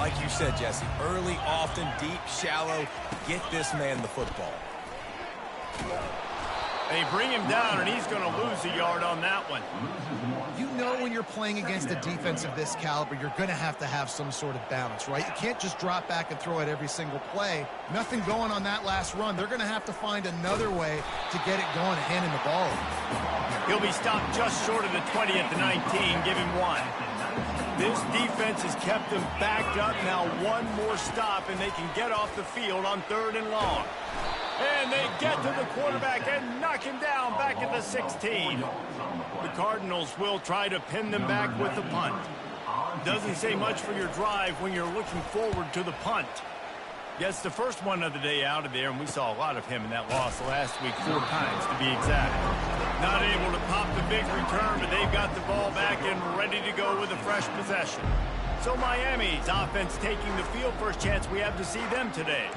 Like you said, Jesse, early, often, deep, shallow, get this man the football. They bring him down, and he's going to lose a yard on that one. You know when you're playing against a defense of this caliber, you're going to have some sort of balance, right? You can't just drop back and throw it every single play. Nothing going on that last run. They're going to have to find another way to get it going and handing the ball over. He'll be stopped just short of the 20 at the 19. Give him one. This defense has kept them backed up. Now one more stop, and they can get off the field on 3rd and long. And they get to the quarterback and knock him down back at the 16. The Cardinals will try to pin them back with the punt. Doesn't say much for your drive when you're looking forward to the punt. Gets the first one of the day out of there, and we saw a lot of him in that loss last week, 4 times to be exact. Not able to pop the big return, but they've got the ball back and ready to go with a fresh possession. So Miami's offense taking the field. First chance we have to see them today.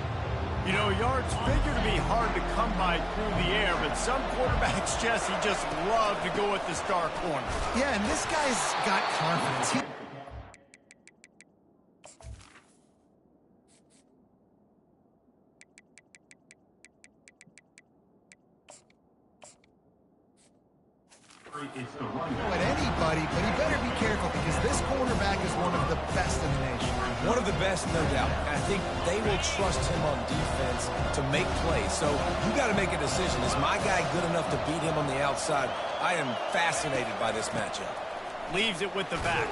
You know, yards figure to be hard to come by through the air, but some quarterbacks, Jesse, just love to go at the star corner. Yeah, and this guy's got confidence. With anybody, but he better be careful because this cornerback is one of the best in the nation. One of the best, no doubt. I think they will trust him on defense to make plays. So you got to make a decision. Is my guy good enough to beat him on the outside? I am fascinated by this matchup. Leaves it with the back.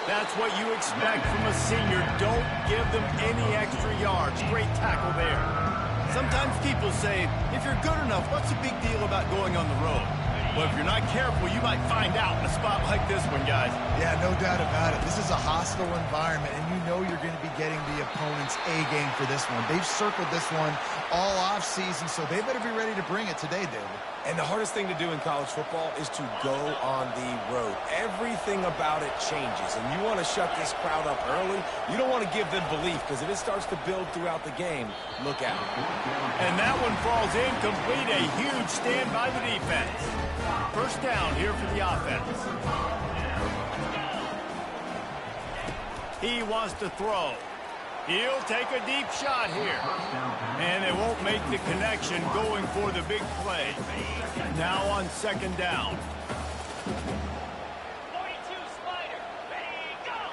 That's what you expect from a senior. Don't give them any extra yards. Great tackle there. Sometimes people say, if you're good enough, what's the big deal about going on the road? Well, if you're not careful, you might find out in a spot like this one, guys. Yeah, no doubt about it. This is a hostile environment, and you know you're going to be getting the opponent's A-game for this one. They've circled this one all offseason, so they better be ready to bring it today, David. And the hardest thing to do in college football is to go on the road. Everything about it changes, and you want to shut this crowd up early. You don't want to give them belief, because if it starts to build throughout the game, look out. And that one falls incomplete. A huge stand by the defense. First down here for the offense. He wants to throw. He'll take a deep shot here. And they won't make the connection going for the big play. Now on 2nd down. 42 Slider. Ready, go!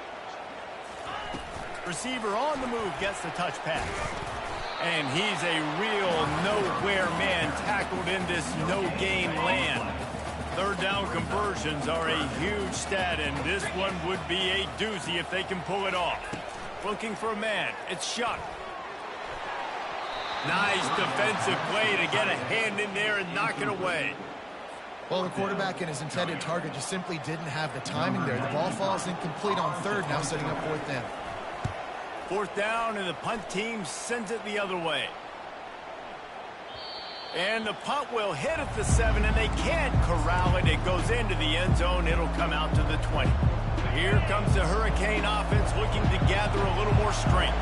Receiver on the move gets the touch pass. And he's a real nowhere man tackled in this no-game land. 3rd down conversions are a huge stat, and this one would be a doozy if they can pull it off. Looking for a man. It's Shuck. Nice defensive play to get a hand in there and knock it away. Well, the quarterback and his intended target just simply didn't have the timing there. The ball falls incomplete on 3rd, now setting up 4th down. 4th down, and the punt team sends it the other way. And the punt will hit at the 7, and they can't corral it. It goes into the end zone. It'll come out to the 20. Here comes the Hurricane offense looking to gather a little more strength.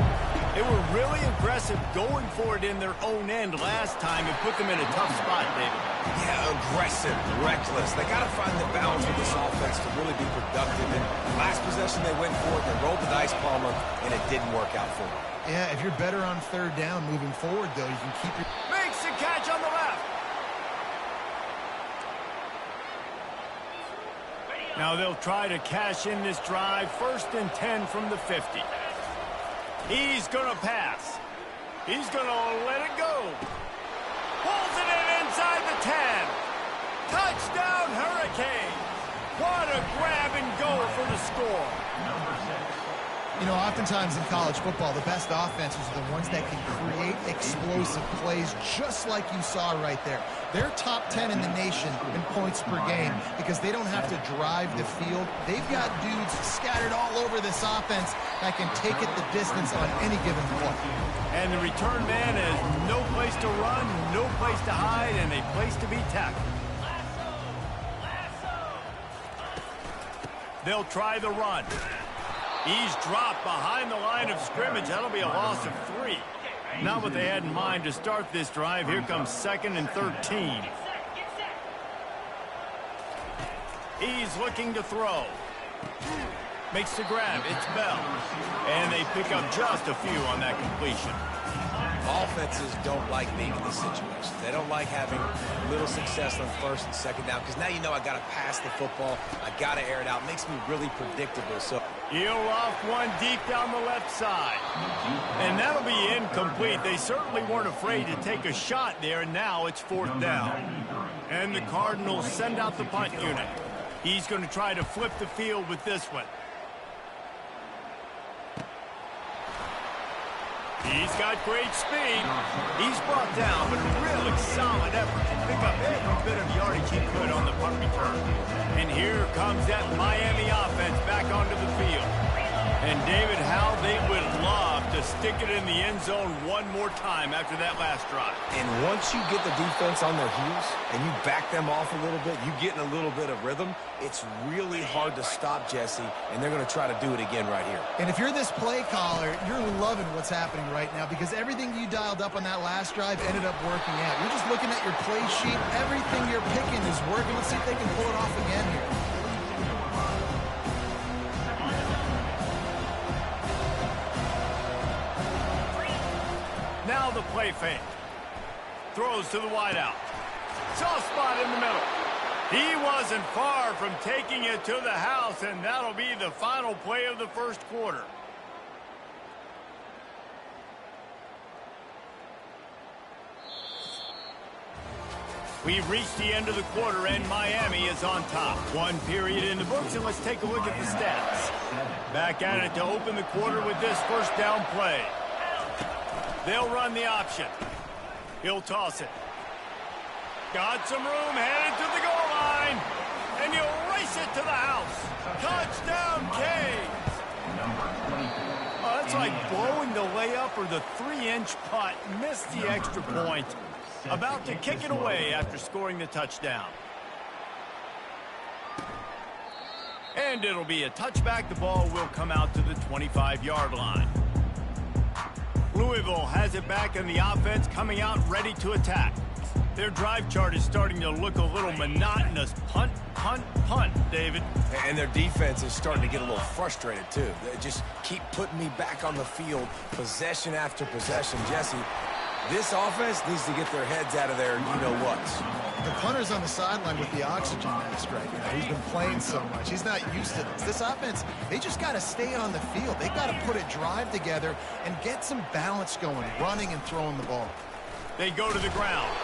They were really aggressive going for it in their own end last time and put them in a tough spot, David. Yeah, aggressive, reckless. They got to find the balance with this offense to really be productive. And last possession they went for it, they rolled the dice, Palmer, and it didn't work out for them. Yeah, if you're better on 3rd down moving forward, though, you can keep your... Makes the catch on the left. Now they'll try to cash in this drive. 1st and 10 from the 50. He's going to pass. He's going to let it go. Pulls it in inside the 10. Touchdown, Hurricane. What a grab and go for the score. You know, oftentimes in college football, the best offenses are the ones that can create explosive plays just like you saw right there. They're top 10 in the nation in points per game because they don't have to drive the field. They've got dudes scattered all over this offense that can take it the distance on any given play. And the return man has no place to run, no place to hide, and a place to be tackled. They'll try the run. He's dropped behind the line of scrimmage. That'll be a loss of 3. Not what they had in mind to start this drive. Here comes 2nd and 13. He's looking to throw. Makes the grab. It's Bell. And they pick up just a few on that completion. Offenses don't like being in this situation. They don't like having little success on first and second down because now you know I got to pass the football. I got to air it out. It makes me really predictable. So He'll off one deep down the left side. And that'll be incomplete. They certainly weren't afraid to take a shot there, and now it's 4th down. And the Cardinals send out the punt unit. He's going to try to flip the field with this one. He's got great speed. He's brought down, but a really solid effort to pick up every bit of yardage he could on the punt return. And here comes that Miami offense back onto the field. And David, how they would love to stick it in the end zone one more time after that last drive. And once you get the defense on their heels and you back them off a little bit, you get in a little bit of rhythm, it's really hard to stop, Jesse, and they're going to try to do it again right here. And if you're this play caller, you're loving what's happening right now because everything you dialed up on that last drive ended up working out. You're just looking at your play sheet. Everything you're picking is working. Let's see if they can pull it off again here. Now the play fake. Throws to the wideout. Soft spot in the middle. He wasn't far from taking it to the house, and that'll be the final play of the first quarter. We've reached the end of the quarter, and Miami is on top. One period in the books, and let's take a look at the stats. Back at it to open the quarter with this first down play. They'll run the option. He'll toss it. Got some room, headed to the goal line. And he'll race it to the house. Touchdown, Canes. Oh, that's like blowing the layup or the 3-inch putt. Missed the extra point. About to kick it away after scoring the touchdown. And it'll be a touchback. The ball will come out to the 25-yard line. Louisville has it back, and the offense coming out ready to attack. Their drive chart is starting to look a little monotonous. Punt, punt, punt, David. And their defense is starting to get a little frustrated, too. They just keep putting me back on the field, possession after possession. Jesse, this offense needs to get their heads out of their you-know-whats. The punter's on the sideline with the oxygen mask right now. He's been playing so much. He's not used to this. This offense, they just got to stay on the field. They got to put a drive together and get some balance going, running and throwing the ball. They go to the ground.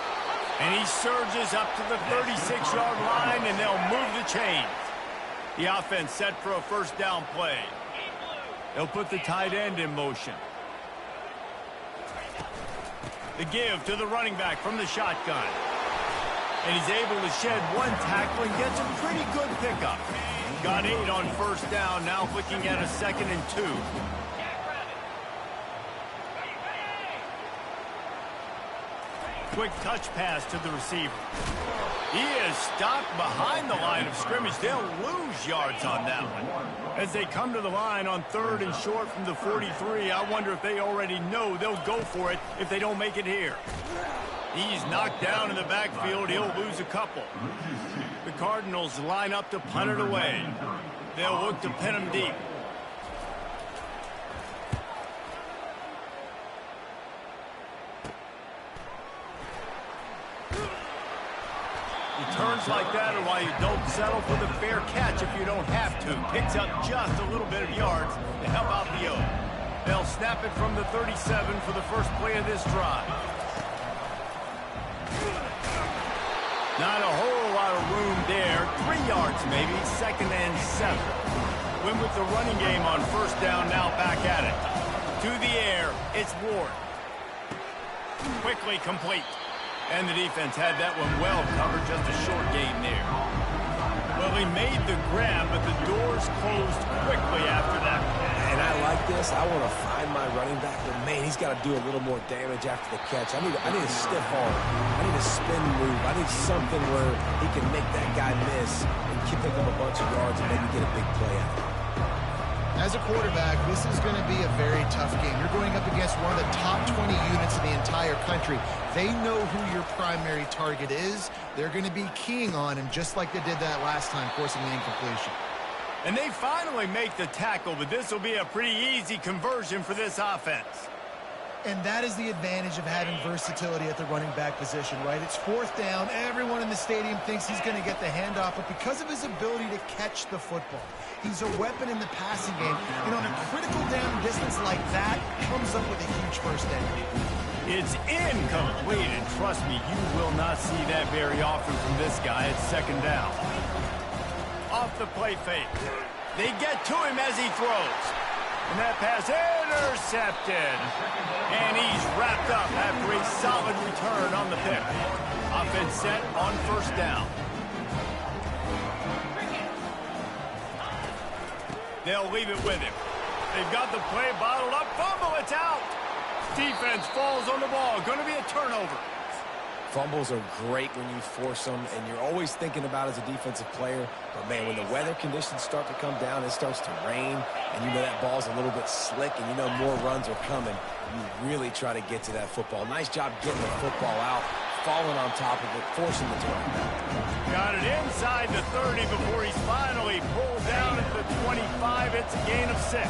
And he surges up to the 36-yard line, and they'll move the chains. The offense set for a first down play. They'll put the tight end in motion. The give to the running back from the shotgun. And he's able to shed one tackle and gets a pretty good pickup. Got 8 on first down, now looking at a 2nd and 2. Quick touch pass to the receiver. He is stopped behind the line of scrimmage. They'll lose yards on that one. As they come to the line on 3rd and short from the 43, I wonder if they already know they'll go for it if they don't make it here. He's knocked down in the backfield. He'll lose a couple. The Cardinals line up to punt it away. They'll look to pin him deep. He turns like that, or why you don't settle for the fair catch if you don't have to. Picks up just a little bit of yards to help out the O. They'll snap it from the 37 for the first play of this drive. Not a whole lot of room there. 3 yards maybe, 2nd and 7. Win with the running game on first down, now back at it. To the air, it's Ward. Quickly complete. And the defense had that one well covered, just a short game there. Well, he made the grab, but the doors closed quickly after that. And I like this. I want to find my running back, but man, he's got to do a little more damage after the catch. I need a stiff arm. I need a spin move. I need something where he can make that guy miss and pick up a bunch of yards and maybe get a big play out of it. As a quarterback, this is going to be a very tough game. You're going up against one of the top 20 units in the entire country. They know who your primary target is. They're going to be keying on him just like they did that last time, forcing the incompletion. And they finally make the tackle, but this will be a pretty easy conversion for this offense. And that is the advantage of having versatility at the running back position, right? It's fourth down. Everyone in the stadium thinks he's going to get the handoff, but because of his ability to catch the football, he's a weapon in the passing game. And on a critical down distance like that, comes up with a huge first down. It's incomplete, and trust me, you will not see that very often from this guy at second down. Off the play fake. They get to him as he throws. And that pass intercepted. And he's wrapped up after a solid return on the pick. Offense set on first down. They'll leave it with him. They've got the play bottled up. Fumble, it's out. Defense falls on the ball. Going to be a turnover. Fumbles are great when you force them, and you're always thinking about as a defensive player. But, man, when the weather conditions start to come down, it starts to rain, and you know that ball's a little bit slick, and you know more runs are coming. You really try to get to that football. Nice job getting the football out, falling on top of it, forcing the turnover. Got it inside the 30 before he's finally pulled down at the 25. It's a gain of 6.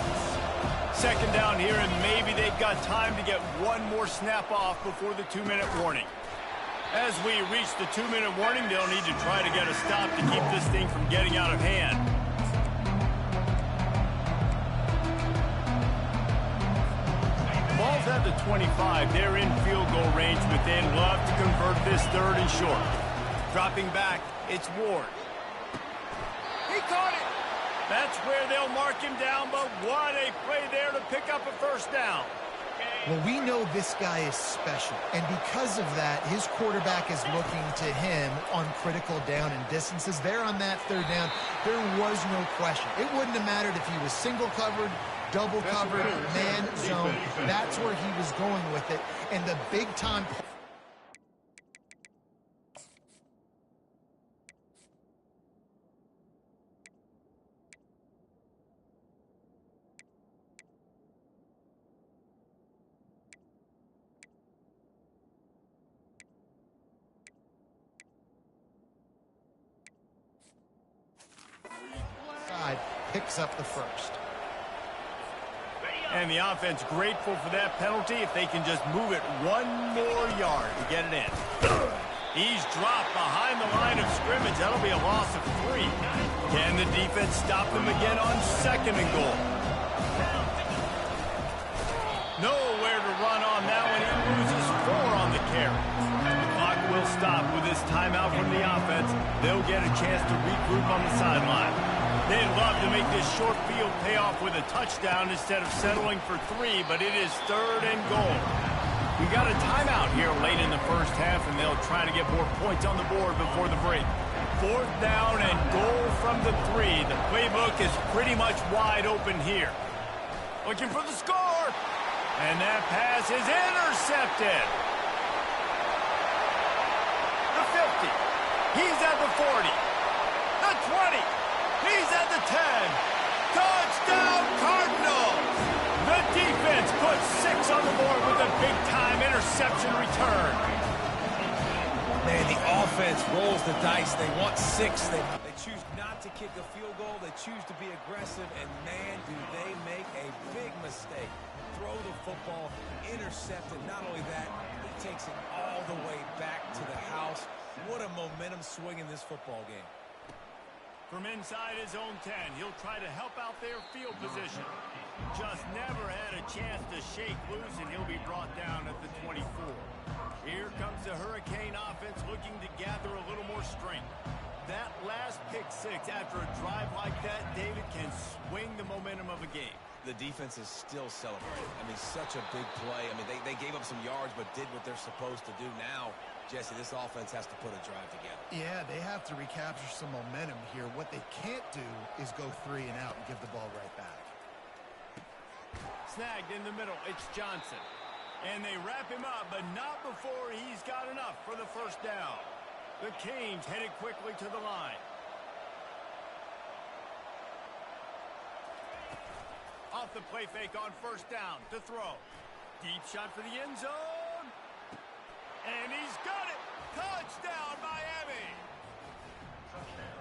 Second down here, and maybe they've got time to get one more snap off before the 2-minute warning. As we reach the 2-minute warning, they'll need to try to get a stop to keep this thing from getting out of hand. Ball's at the 25. They're in field goal range, but they'd love to convert this third and short. Dropping back, it's Ward. He caught it. That's where they'll mark him down, but what a play there to pick up a first down. Well, we know this guy is special, and because of that, his quarterback is looking to him on critical down and distances. There on that third down, there was no question. It wouldn't have mattered if he was single covered, double covered, man zone. That's where he was going with it, and the big time. Picks up the first. And the offense grateful for that penalty if they can just move it one more yard to get it in. He's dropped behind the line of scrimmage. That'll be a loss of 3. Can the defense stop them again on second and goal? Nowhere to run on that one. He loses 4 on the carry. The clock will stop with this timeout from the offense. They'll get a chance to regroup on the sideline. They'd love to make this short field pay off with a touchdown instead of settling for 3, but it is third and goal. We got a timeout here late in the first half, and they'll try to get more points on the board before the break. Fourth down and goal from the 3. The playbook is pretty much wide open here. Looking for the score. And that pass is intercepted. The 50. He's at the 40. The 20. He's at the 10. Touchdown, Cardinals! The defense puts 6 on the board with a big-time interception return. Man, the offense rolls the dice. They want 6. They choose not to kick a field goal. They choose to be aggressive, and man, do they make a big mistake. Throw the football, intercept, and not only that, he takes it all the way back to the house. What a momentum swing in this football game. From inside his own 10, he'll try to help out their field position. Just never had a chance to shake loose, and he'll be brought down at the 24. Here comes the Hurricane offense looking to gather a little more strength. That last pick 6 after a drive like that, David, can swing the momentum of a game. The defense is still celebrating. I mean, such a big play. I mean, they gave up some yards but did what they're supposed to do. Now, Jesse, this offense has to put a drive together. Yeah, they have to recapture some momentum here. What they can't do is go 3 and out and give the ball right back. Snagged in the middle. It's Johnson. And they wrap him up, but not before he's got enough for the first down. The Canes headed quickly to the line. Off the play fake on first down to throw. Deep shot for the end zone. And he's got it. Touchdown, Miami.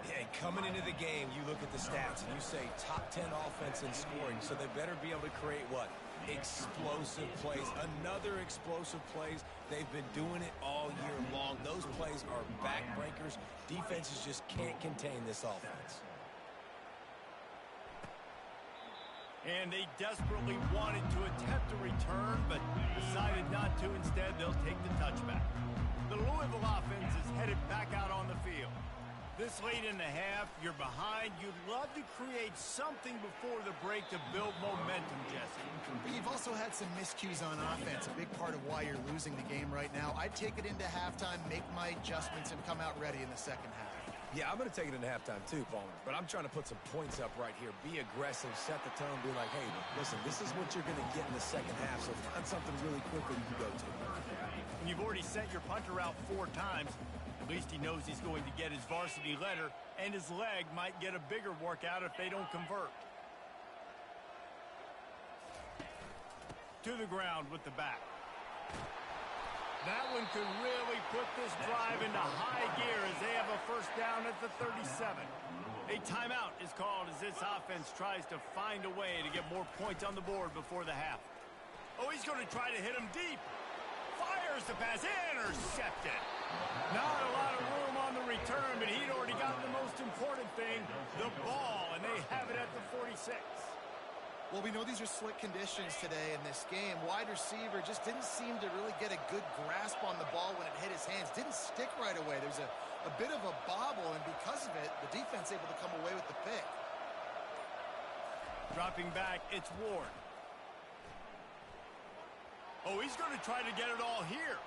Yeah, coming into the game, you look at the stats and you say top 10 offense in scoring, so they better be able to create what? Explosive plays. Another explosive plays. They've been doing it all year long. Those plays are backbreakers. Defenses just can't contain this offense. And they desperately wanted to attempt a return, but decided not to. Instead, they'll take the touchback. The Louisville offense is headed back out on the field. This late in the half, you're behind. You'd love to create something before the break to build momentum, Jesse. You've also had some miscues on offense, a big part of why you're losing the game right now. I'd take it into halftime, make my adjustments, and come out ready in the second half. Yeah, I'm going to take it into halftime too, Palmer. But I'm trying to put some points up right here. Be aggressive, set the tone, be like, hey, listen, this is what you're going to get in the second half, so find something really quick that you can go to. And you've already sent your punter out 4 times. At least he knows he's going to get his varsity letter, and his leg might get a bigger workout if they don't convert. To the ground with the back. That one could really put this drive into high gear as they have a first down at the 37. A timeout is called as this offense tries to find a way to get more points on the board before the half. Oh, he's going to try to hit him deep. Fires the pass, intercepted. Not a lot of room on the return, but he'd already gotten the most important thing, the ball, and they have it at the 46. Well, we know these are slick conditions today in this game. Wide receiver just didn't seem to really get a good grasp on the ball when it hit his hands. Didn't stick right away. There's a bit of a bobble, and because of it, the defense able to come away with the pick. Dropping back, it's Ward. Oh, he's going to try to get it all here.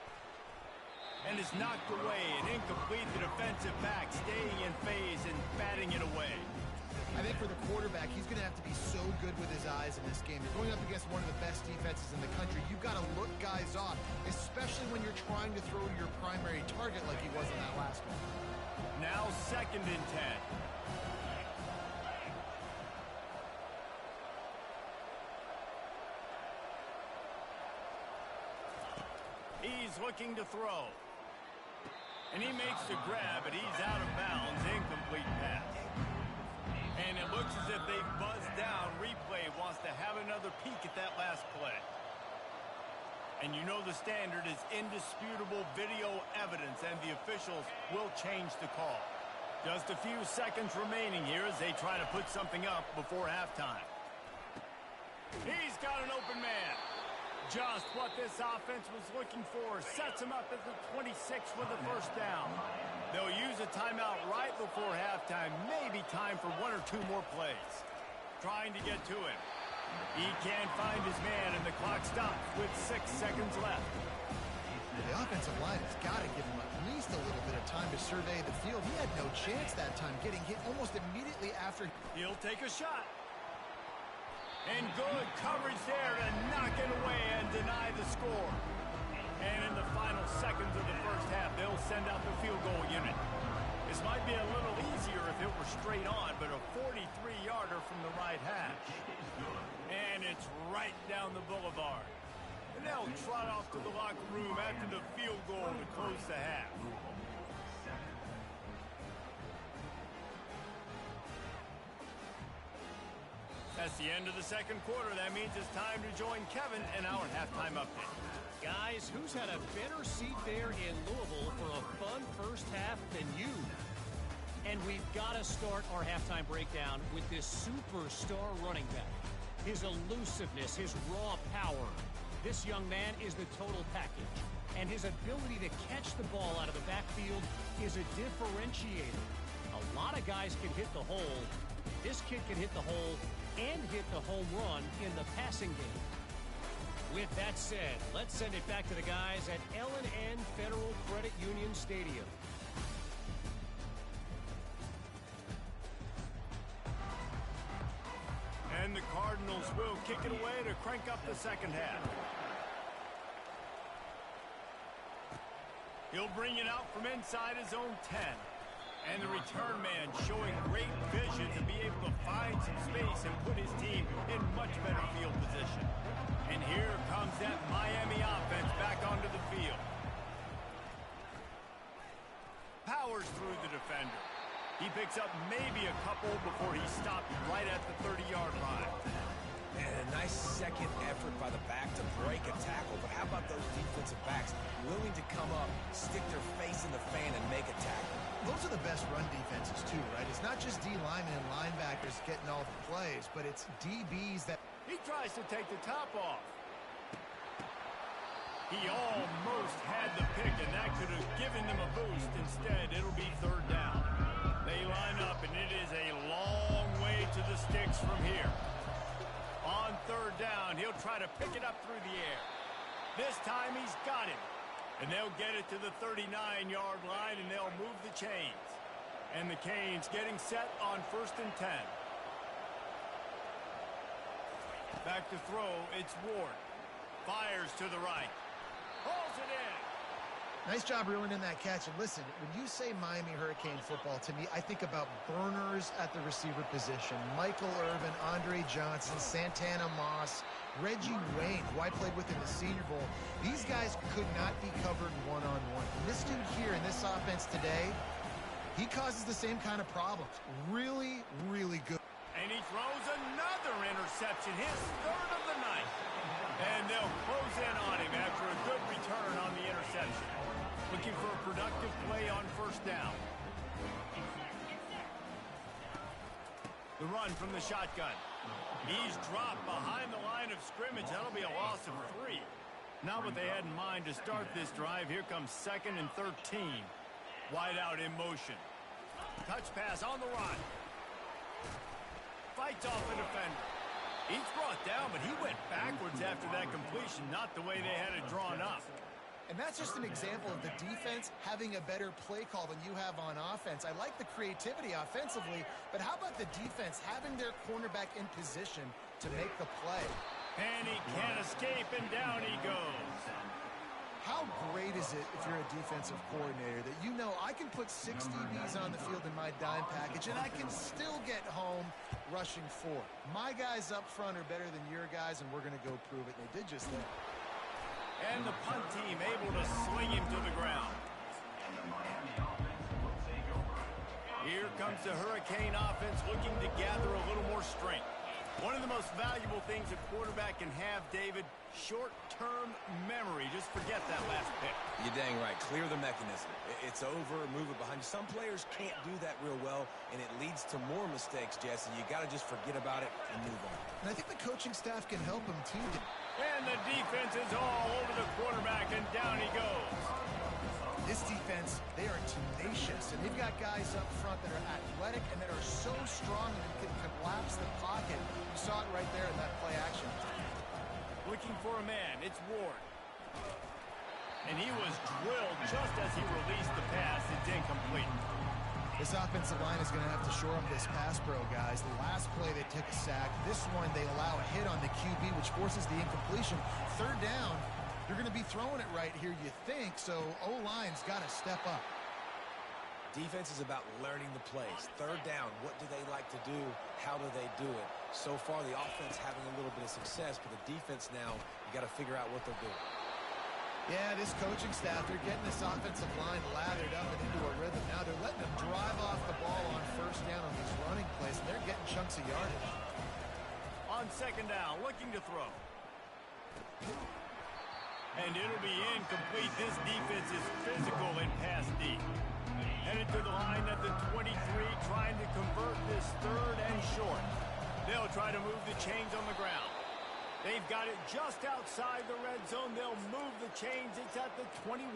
And it's knocked away and incomplete. The defensive back staying in phase and batting it away. I think for the quarterback, he's going to have to be so good with his eyes in this game. You're going up against one of the best defenses in the country. You've got to look guys off, especially when you're trying to throw your primary target like he was in that last one. Now 2nd and 10. He's looking to throw. And he makes the grab, but he's out of bounds. Incomplete pass. And it looks as if they've buzzed down. Replay wants to have another peek at that last play. And you know the standard is indisputable video evidence, and the officials will change the call. Just a few seconds remaining here as they try to put something up before halftime. He's got an open man. Just what this offense was looking for. Sets him up at the 26 with the first down. They'll use a timeout right before halftime. Maybe time for 1 or 2 more plays. Trying to get to him. He can't find his man, and the clock stops with 6 seconds left. The offensive line has got to give him at least a little bit of time to survey the field. He had no chance that time, getting hit almost immediately after. He'll take a shot. And good coverage there to knock it away and deny the score. And in the final seconds of the first half, they'll send out the field goal unit. This might be a little easier if it were straight on, but a 43-yarder from the right hash. And it's right down the boulevard. And they'll trot off to the locker room after the field goal to close the half. That's the end of the second quarter. That means it's time to join Kevin in our halftime update. Guys, who's had a better seat there in Louisville for a fun first half than you? And we've got to start our halftime breakdown with this superstar running back. His elusiveness, his raw power. This young man is the total package. And his ability to catch the ball out of the backfield is a differentiator. A lot of guys can hit the hole. This kid can hit the hole and hit the home run in the passing game. With that said, let's send it back to the guys at L&N Federal Credit Union Stadium. And the Cardinals will kick it away to crank up the second half. He'll bring it out from inside his own 10. And the return man showing great vision to be able to find some space and put his team in much better field position. And here comes that Miami offense back onto the field. Powers through the defender. He picks up maybe a couple before he stopped right at the 30-yard line. And a nice second effort by the back to break a tackle. But how about those defensive backs willing to come up, stick their face in the fan, and make a tackle? Those are the best run defenses, too, right? It's not just D linemen and linebackers getting all the plays, but it's DBs that... He tries to take the top off. He almost had the pick, and that could have given them a boost. Instead, it'll be third down. They line up, and it is a long way to the sticks from here. On third down, he'll try to pick it up through the air. This time, he's got it. And they'll get it to the 39-yard line, and they'll move the chains. And the Canes getting set on 1st and 10. Back to throw, it's Ward. Fires to the right. Pulls it in. Nice job reeling in that catch. And listen, when you say Miami Hurricane football, to me, I think about burners at the receiver position. Michael Irvin, Andre Johnson, Santana Moss, Reggie Wayne, who I played with in the Senior Bowl. These guys could not be covered one-on-one. And this dude here in this offense today, he causes the same kind of problems. Really, really good. And he throws another interception, his third of the night. And they'll close in on him after a good return on the interception. Looking for a productive play on 1st down. The run from the shotgun. He's dropped behind the line of scrimmage. That'll be a loss of 3. Not what they had in mind to start this drive. Here comes 2nd and 13. Wide out in motion. Touch pass on the run. Fights off the defender. He's brought down, but he went backwards after that completion, not the way they had it drawn up. And that's just an example of the defense having a better play call than you have on offense. I like the creativity offensively, but how about the defense having their cornerback in position to make the play? And he can't escape, and down he goes. How great is it if you're a defensive coordinator that you know I can put 6 DBs on the field in my dime package and I can still get home rushing 4. My guys up front are better than your guys, and we're going to go prove it. And they did just that. And the punt team able to swing him to the ground. Here comes the Hurricane offense looking to gather a little more strength. One of the most valuable things a quarterback can have, David, short-term memory. Just forget that last pick. You're dang right. Clear the mechanism. It's over, move it behind you. Some players can't do that real well, and it leads to more mistakes, Jesse. You got to just forget about it and move on. And I think the coaching staff can help him, too. And the defense is all over the quarterback, and down he goes. This defense, they are tenacious, and they've got guys up front that are athletic and that are so strong and can collapse the pocket. You saw it right there in that play action. Looking for a man, it's Ward. And he was drilled just as he released the pass. It's incomplete. This offensive line is going to have to shore up this pass pro, guys. The last play, they took a sack. This one, they allow a hit on the QB, which forces the incompletion. Third down, you're going to be throwing it right here, you think, so O-line's got to step up. Defense is about learning the plays. Third down, what do they like to do? How do they do it? So far, the offense having a little bit of success, but the defense now, you got to figure out what they're doing. Yeah, this coaching staff, they're getting this offensive line lathered up and into a rhythm. Now they're letting them drive off the ball on 1st down on these running plays, and they're getting chunks of yardage. On 2nd down, looking to throw. And it'll be incomplete. This defense is physical and pass deep. Headed to the line at the 23, trying to convert this 3rd and short. They'll try to move the chains on the ground. They've got it just outside the red zone. They'll move the chains. It's at the 21.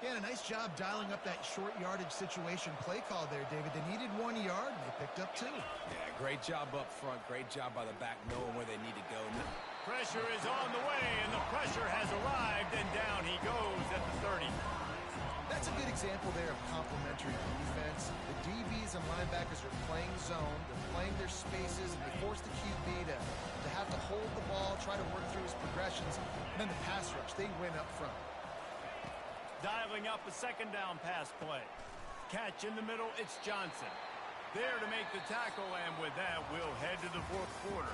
Yeah, and a nice job dialing up that short yardage situation play call there, David. They needed 1 yard, and they picked up 2. Yeah, great job up front. Great job by the back, knowing where they need to go. Pressure is on the way, and the pressure has arrived, and down he goes at the 30. That's a good example there of complementary defense. The DBs and linebackers are playing zone, they're playing their spaces, and they force the QB to have to hold the ball, try to work through his progressions, and then the pass rush, they win up front. Dialing up a 2nd down pass play. Catch in the middle, it's Johnson. There to make the tackle, and with that, we'll head to the 4th quarter.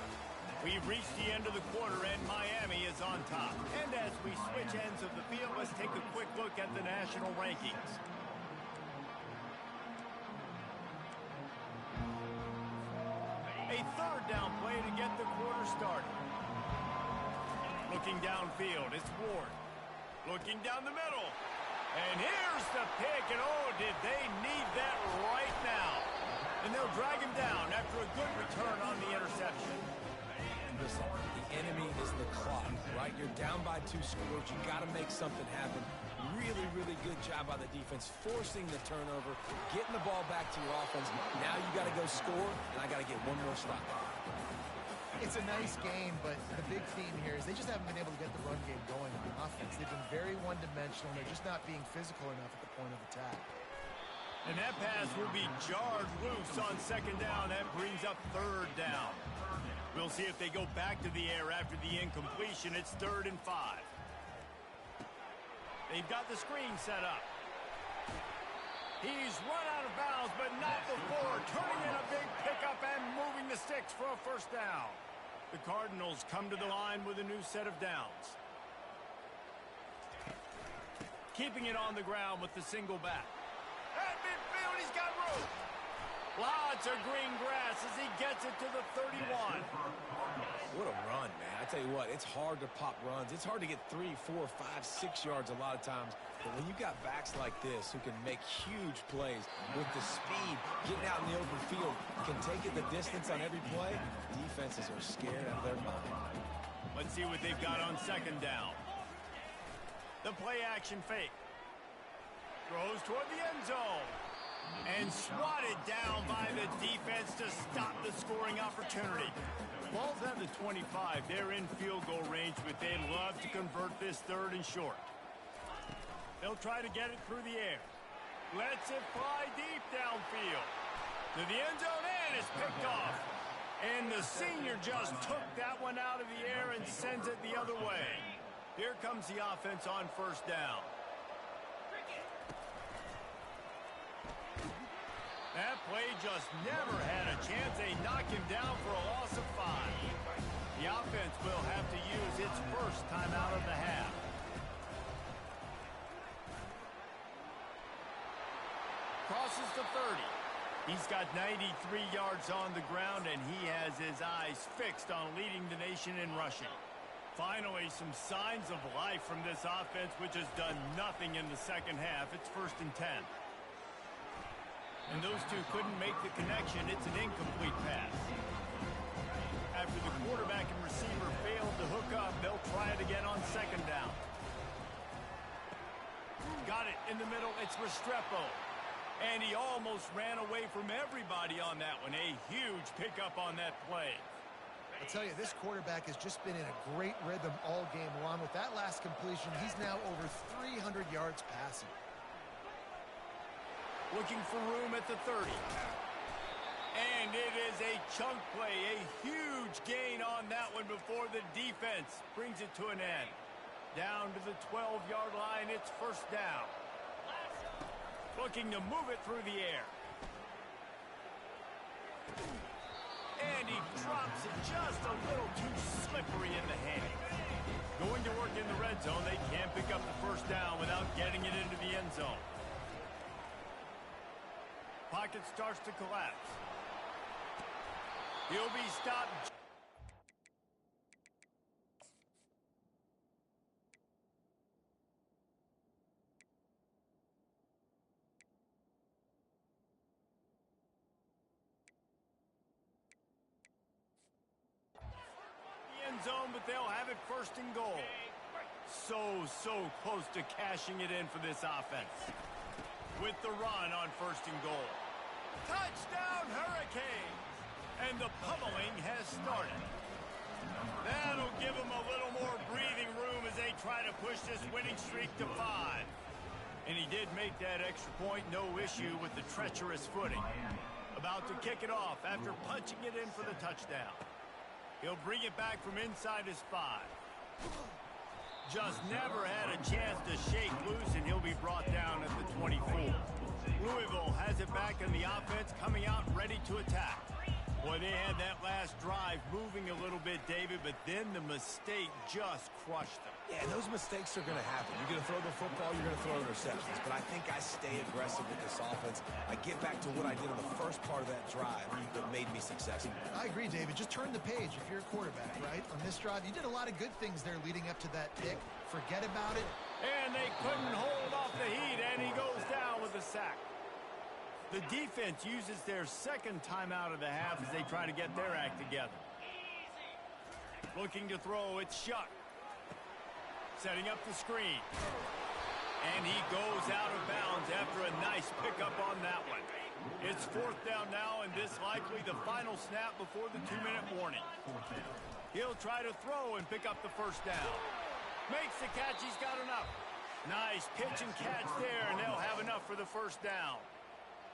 We've reached the end of the quarter, and Miami is on top. And as we switch ends of the field, let's take a quick look at the national rankings. third down play to get the quarter started. Looking downfield, it's Ward. Looking down the middle. And here's the pick, and oh, did they need that right now. And they'll drag him down after a good return on the interception. Listen, the enemy is the clock, right? You're down by 2 scores. You got to make something happen. Really, really good job by the defense, forcing the turnover, getting the ball back to your offense. Now you got to go score, and I got to get one more stop. It's a nice game, but the big theme here is they just haven't been able to get the run game going on offense. They've been very one-dimensional, and they're just not being physical enough at the point of attack. And that pass will be jarred loose on second down. That brings up third down. We'll see if they go back to the air after the incompletion. It's 3rd and 5. They've got the screen set up. He's run out of bounds, but not before turning in a big pickup and moving the sticks for a first down. The Cardinals come to the line with a new set of downs. Keeping it on the ground with the single back. At midfield, he's got room. Lots of green grass as he gets it to the 31. What a run, man. I tell you what, it's hard to pop runs. It's hard to get 3, 4, 5, 6 yards a lot of times. But when you got backs like this who can make huge plays with the speed, getting out in the open field, can take it the distance on every play, defenses are scared out of their mind. Let's see what they've got on second down. The play action fake. Throws toward the end zone. And swatted down by the defense to stop the scoring opportunity. Ball's at the 25. They're in field goal range, but they'd love to convert this 3rd and short. They'll try to get it through the air. Lets it fly deep downfield. To the end zone, and it's picked off. And the senior just took that one out of the air and sends it the other way. Here comes the offense on first down. That play just never had a chance. They knock him down for a loss of 5. The offense will have to use its first timeout of the half. Crosses to 30. He's got 93 yards on the ground, and he has his eyes fixed on leading the nation in rushing. Finally, some signs of life from this offense, which has done nothing in the second half. It's 1st and 10. And those two couldn't make the connection. It's an incomplete pass. After the quarterback and receiver failed to hook up, they'll try it again on second down. Got it in the middle. It's Restrepo. And he almost ran away from everybody on that one. A huge pickup on that play. I'll tell you, this quarterback has just been in a great rhythm all game long. With that last completion, he's now over 300 yards passing. Looking for room at the 30. And it is a chunk play, a huge gain on that one before the defense brings it to an end. Down to the 12-yard line, it's first down. Looking to move it through the air. And he drops it just a little too slippery in the hand. Going to work in the red zone, they can't pick up the first down without getting it into the end zone. Pocket starts to collapse. He'll be stopped. The end zone, but they'll have it 1st and goal. So close to cashing it in for this offense. With the run on 1st and goal. Touchdown, Hurricanes! And the pummeling has started. That'll give them a little more breathing room as they try to push this winning streak to 5. And he did make that extra point, no issue with the treacherous footing. About to kick it off after punching it in for the touchdown. He'll bring it back from inside his 5. Just never had a chance to shake loose, and he'll be brought down at the 24. Louisville has it back in the offense, coming out ready to attack. Boy, they had that last drive moving a little bit, David, but then the mistake just crushed them. Yeah, those mistakes are going to happen. You're going to throw the football, you're going to throw interceptions. But I think I stay aggressive with this offense. I get back to what I did in the first part of that drive that made me successful. I agree, David. Just turn the page if you're a quarterback, right? On this drive, you did a lot of good things there leading up to that pick. Forget about it. And they couldn't hold off the heat, and he goes down with a sack. The defense uses their second timeout of the half as they try to get their act together. Looking to throw, it's Shuck. Setting up the screen. And he goes out of bounds after a nice pickup on that one. It's fourth down now, and this likely the final snap before the 2-minute warning. He'll try to throw and pick up the first down. Makes the catch, he's got enough. Nice pitch and catch there, and they'll have enough for the first down.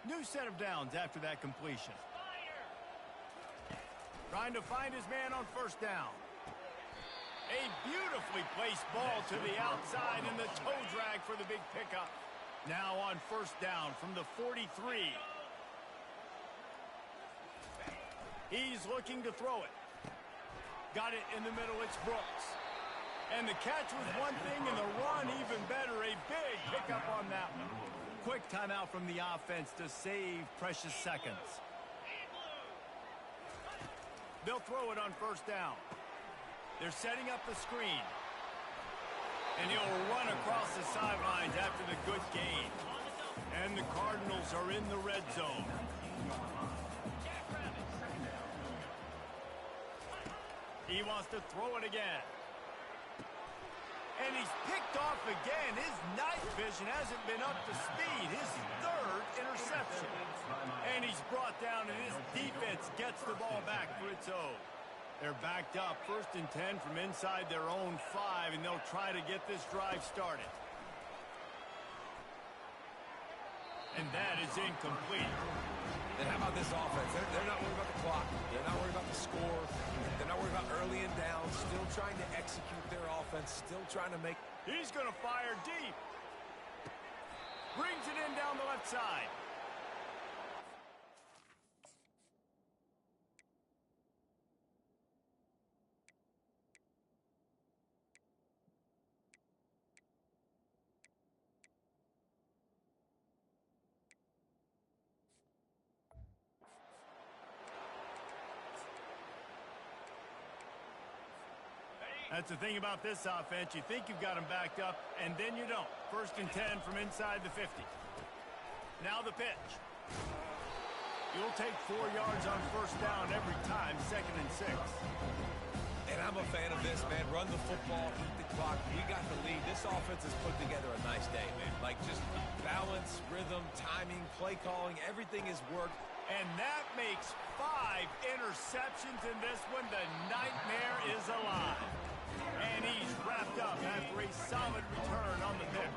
New set of downs after that completion. Trying to find his man on first down. A beautifully placed ball to the outside and the toe drag for the big pickup. Now on first down from the 43. He's looking to throw it. Got it in the middle, it's Brooks. And the catch was one thing and the run even better. A big pickup on that one. Quick timeout from the offense to save precious seconds. They'll throw it on first down. They're setting up the screen. And he'll run across the sidelines after the good gain. And the Cardinals are in the red zone. He wants to throw it again. And he's picked off again. His night vision hasn't been up to speed. His third interception. And he's brought down, and his defense gets the ball back for its own. They're backed up, 1st and 10 from inside their own 5, and they'll try to get this drive started. And that is incomplete. And how about this offense? They're not worried about the clock. They're not worried about the score. They're not worried about early and down. Still trying to execute their offense. Still trying to make... He's going to fire deep. Brings it in down the left side. That's the thing about this offense. You think you've got them backed up, and then you don't. 1st and 10 from inside the 50. Now the pitch. You'll take 4 yards on first down every time, 2nd and 6. And I'm a fan of this, man. Run the football, eat the clock. We got the lead. This offense has put together a nice day, man. Like just balance, rhythm, timing, play calling, everything has worked. And that makes 5 interceptions in this one. The nightmare is alive. And he's wrapped up after a solid return on the pick.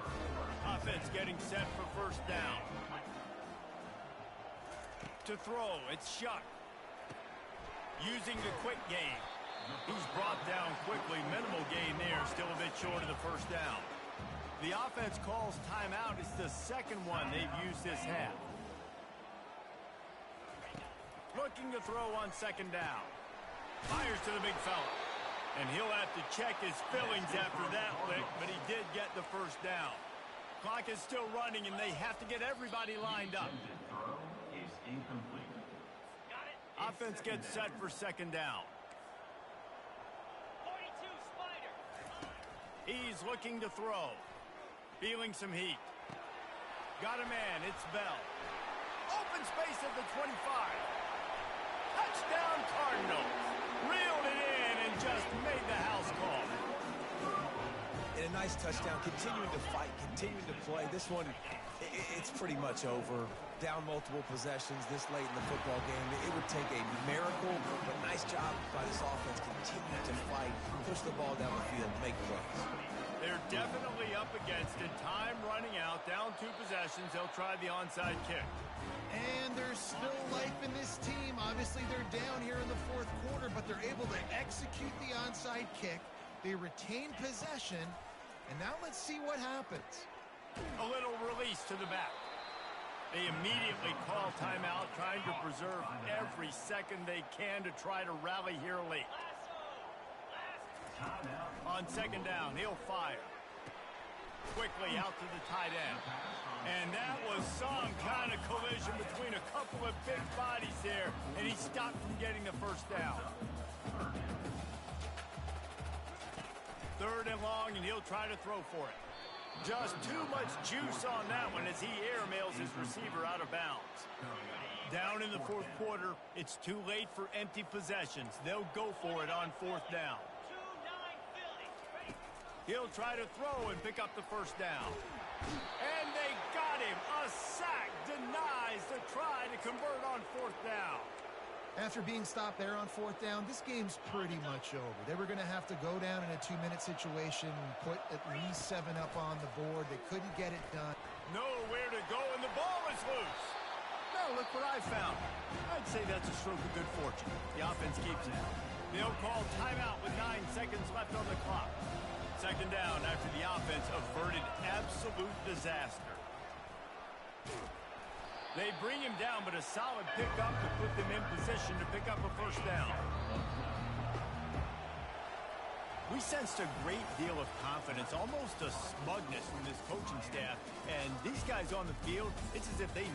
Offense getting set for first down. To throw, it's Shuck. Using the quick game. He's brought down quickly. Minimal gain there, still a bit short of the first down. The offense calls timeout. It's the second one they've used this half. Looking to throw on 2nd down. Fires to the big fella. And he'll have to check his fillings after that lick, but he did get the first down. Clock is still running, and they have to get everybody lined up. Throw is incomplete. Offense gets set for 2nd down. 42 Spider. He's looking to throw. Feeling some heat. Got a man, it's Bell. Open space at the 25. Touchdown Cardinals. Reeled it in and just made the house call. And a nice touchdown, continuing to fight, continuing to play. This one, it's pretty much over. Down multiple possessions this late in the football game. It would take a miracle, but nice job by this offense. Continue to fight, push the ball down the field, make plays. They're definitely up against it. Time running out, down 2 possessions. They'll try the onside kick. And there's still life in this team. Obviously, they're down here in the 4th quarter, but they're able to execute the onside kick. They retain possession. And now let's see what happens. A little release to the back. They immediately call timeout, trying to preserve every second they can to try to rally here late. On second down, he'll fire. Quickly out to the tight end. And that was some kind of collision between a couple of big bodies there, and he stopped from getting the first down. Third and long, and he'll try to throw for it. Just too much juice on that one as he airmails his receiver out of bounds. Down in the fourth quarter, it's too late for empty possessions. They'll go for it on fourth down. He'll try to throw and pick up the first down. And they got him. A sack denies the try to convert on fourth down. After being stopped there on fourth down, this game's pretty much over. They were going to have to go down in a 2-minute situation and put at least 7 up on the board. They couldn't get it done. Nowhere to go, and the ball is loose. Now look what I found. I'd say that's a stroke of good fortune. The offense keeps it. They'll call timeout with 9 seconds left on the clock. Second down after the offense averted absolute disaster. They bring him down, but a solid pickup to put them in position to pick up a first down. We sensed a great deal of confidence, almost a smugness from this coaching staff. And these guys on the field, it's as if they